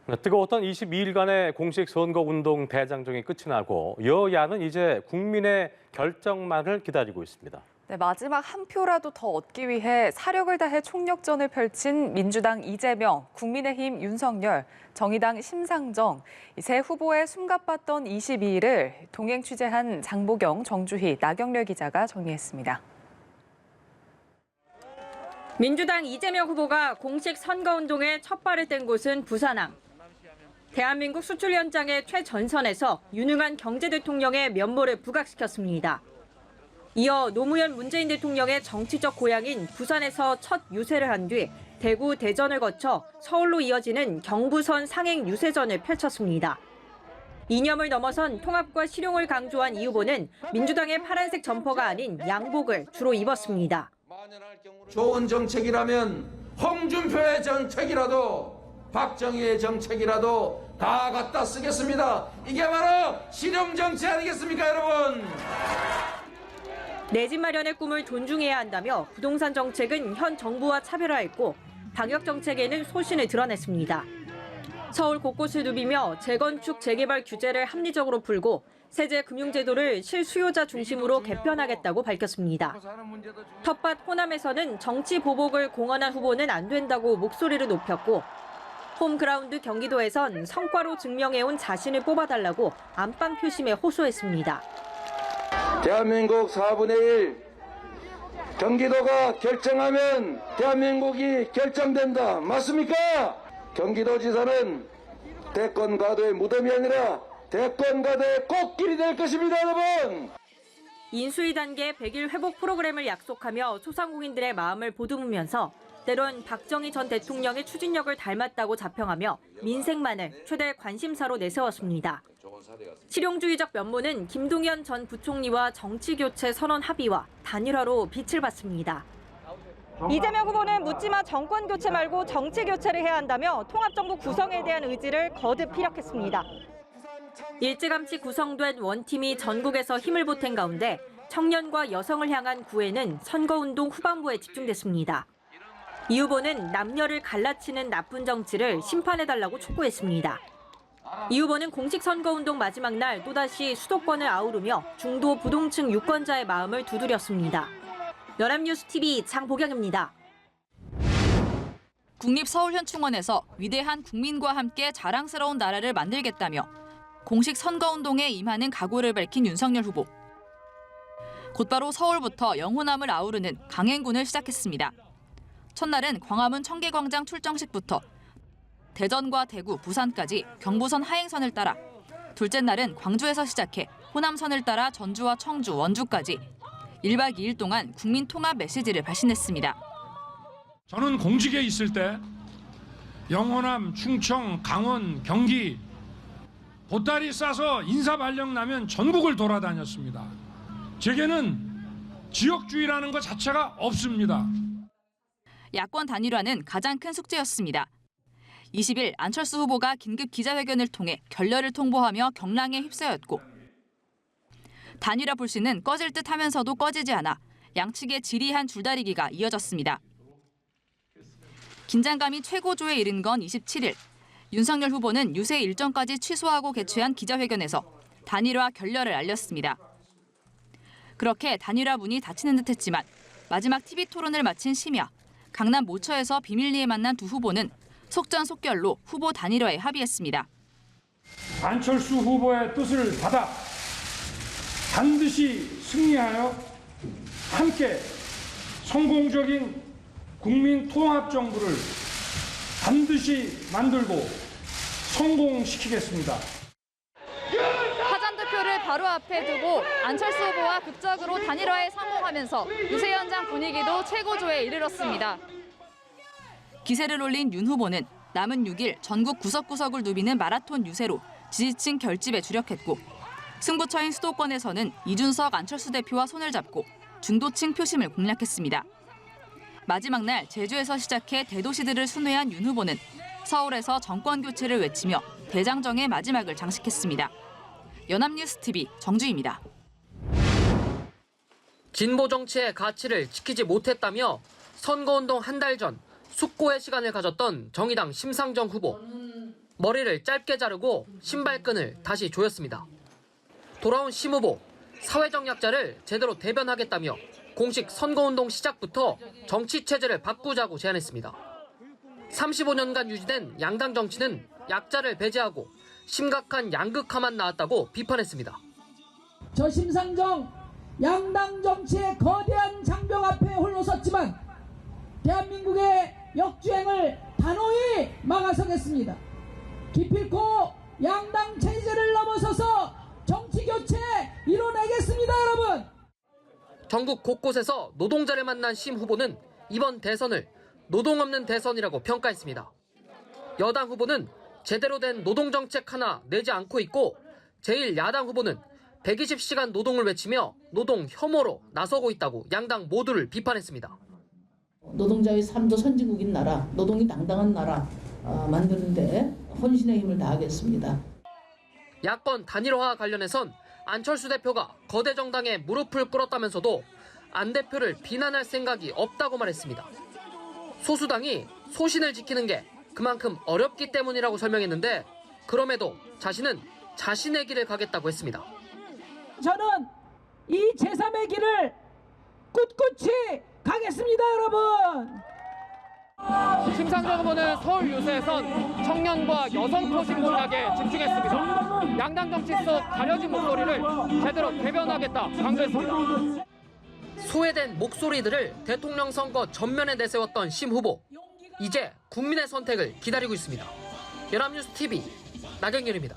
뜨거웠던 22일간의 공식 선거운동 대장정이 끝이 나고 여야는 이제 국민의 결정만을 기다리고 있습니다. 네, 마지막 한 표라도 더 얻기 위해 사력을 다해 총력전을 펼친 민주당 이재명, 국민의힘 윤석열, 정의당 심상정, 세 후보의 숨가빴던 22일을 동행 취재한 장보경, 정주희, 나경렬 기자가 정리했습니다. 민주당 이재명 후보가 공식 선거운동에 첫 발을 뗀 곳은 부산항. 대한민국 수출 현장의 최전선에서 유능한 경제 대통령의 면모를 부각시켰습니다. 이어 노무현 문재인 대통령의 정치적 고향인 부산에서 첫 유세를 한 뒤 대구, 대전을 거쳐 서울로 이어지는 경부선 상행 유세전을 펼쳤습니다. 이념을 넘어선 통합과 실용을 강조한 이 후보는 민주당의 파란색 점퍼가 아닌 양복을 주로 입었습니다. 좋은 정책이라면 홍준표의 정책이라도 박정희의 정책이라도 다 갖다 쓰겠습니다. 이게 바로 실용 정치 아니겠습니까, 여러분? 내 집 마련의 꿈을 존중해야 한다며 부동산 정책은 현 정부와 차별화했고 방역 정책에는 소신을 드러냈습니다. 서울 곳곳을 누비며 재건축, 재개발 규제를 합리적으로 풀고 세제 금융제도를 실수요자 중심으로 개편하겠다고 밝혔습니다. 텃밭 호남에서는 정치 보복을 공언한 후보는 안 된다고 목소리를 높였고 홈그라운드 경기도에선 성과로 증명해온 자신을 뽑아달라고 안방 표심에 호소했습니다. 대한민국 4분의 1, 경기도가 결정하면 대한민국이 결정된다. 맞습니까? 경기도지사는 대권가도의 무덤이 아니라 대권가도의 꽃길이 될 것입니다, 여러분. 인수위 단계 100일 회복 프로그램을 약속하며 소상공인들의 마음을 보듬으면서 때론 박정희 전 대통령의 추진력을 닮았다고 자평하며 민생만을 최대 관심사로 내세웠습니다. 실용주의적 면모는 김동연 전 부총리와 정치교체 선언 합의와 단일화로 빛을 발습니다. 이재명 후보는 묻지마 정권 교체 말고 정치 교체를 해야 한다며 통합정부 구성에 대한 의지를 거듭 피력했습니다. 일찌감치 구성된 원팀이 전국에서 힘을 보탠 가운데 청년과 여성을 향한 구애는 선거운동 후반부에 집중됐습니다. 이 후보는 남녀를 갈라치는 나쁜 정치를 심판해달라고 촉구했습니다. 이 후보는 공식 선거운동 마지막 날 또다시 수도권을 아우르며 중도 부동층 유권자의 마음을 두드렸습니다. 연합뉴스TV 장보경입니다. 국립서울현충원에서 위대한 국민과 함께 자랑스러운 나라를 만들겠다며 공식 선거운동에 임하는 각오를 밝힌 윤석열 후보. 곧바로 서울부터 영호남을 아우르는 강행군을 시작했습니다. 첫날은 광화문 청계광장 출정식부터 대전과 대구, 부산까지 경부선 하행선을 따라 둘째 날은 광주에서 시작해 호남선을 따라 전주와 청주, 원주까지 1박 2일 동안 국민 통합 메시지를 발신했습니다. 저는 공직에 있을 때 영호남, 충청, 강원, 경기 보따리 싸서 인사발령 나면 전국을 돌아다녔습니다. 제게는 지역주의라는 것 자체가 없습니다. 야권 단일화는 가장 큰 숙제였습니다. 20일 안철수 후보가 긴급 기자회견을 통해 결렬을 통보하며 경랑에 휩싸였고 단일화 불씨는 꺼질 듯 하면서도 꺼지지 않아 양측의 지리한 줄다리기가 이어졌습니다. 긴장감이 최고조에 이른 건 27일. 윤석열 후보는 유세 일정까지 취소하고 개최한 기자회견에서 단일화 결렬을 알렸습니다. 그렇게 단일화 문이 닫히는 듯했지만 마지막 TV 토론을 마친 심야 강남 모처에서 비밀리에 만난 두 후보는 속전속결로 후보 단일화에 합의했습니다. 안철수 후보의 뜻을 받아 반드시 승리하여 함께 성공적인 국민 통합 정부를 반드시 만들고 성공시키겠습니다. 사전투표를 바로 앞에 두고 안철수 후보와 극적으로 단일화에 성공하면서 유세 현장 분위기도 최고조에 이르렀습니다. 기세를 올린 윤 후보는 남은 6일 전국 구석구석을 누비는 마라톤 유세로 지지층 결집에 주력했고 승부처인 수도권에서는 이준석, 안철수 대표와 손을 잡고 중도층 표심을 공략했습니다. 마지막 날 제주에서 시작해 대도시들을 순회한 윤 후보는 서울에서 정권 교체를 외치며 대장정의 마지막을 장식했습니다. 연합뉴스TV 정주희입니다. 진보 정치의 가치를 지키지 못했다며 선거운동 한 달 전 숙고의 시간을 가졌던 정의당 심상정 후보. 머리를 짧게 자르고 신발끈을 다시 조였습니다. 돌아온 심 후보, 사회적 약자를 제대로 대변하겠다며 공식 선거운동 시작부터 정치 체제를 바꾸자고 제안했습니다. 35년간 유지된 양당 정치는 약자를 배제하고 심각한 양극화만 나왔다고 비판했습니다. 저 심상정 양당 정치의 거대한 장벽 앞에 홀로 섰지만 대한민국의 역주행을 단호히 막아서겠습니다. 기필코 양당 체제를 넘어서서 정치 교체 이뤄내겠습니다, 여러분. 전국 곳곳에서 노동자를 만난 심 후보는 이번 대선을 노동 없는 대선이라고 평가했습니다. 여당 후보는 제대로 된 노동정책 하나 내지 않고 있고 제1야당 후보는 120시간 노동을 외치며 노동 혐오로 나서고 있다고 양당 모두를 비판했습니다. 노동자의 삶도 선진국인 나라, 노동이 당당한 나라 만드는데 혼신의 힘을 다하겠습니다. 야권 단일화 관련해선 안철수 대표가 거대 정당에 무릎을 꿇었다면서도 안 대표를 비난할 생각이 없다고 말했습니다. 소수당이 소신을 지키는 게 그만큼 어렵기 때문이라고 설명했는데 그럼에도 자신은 자신의 길을 가겠다고 했습니다. 저는 이 제3의 길을 꿋꿋이 가겠습니다, 여러분. 심상정 후보는 서울 유세에선 청년과 여성 표심 공략에 집중했습니다. 양당 정치 속 가려진 목소리를 제대로 대변하겠다 강조했습니다. 소외된 목소리들을 대통령 선거 전면에 내세웠던 심 후보. 이제 국민의 선택을 기다리고 있습니다. 연합뉴스 TV 나경열입니다.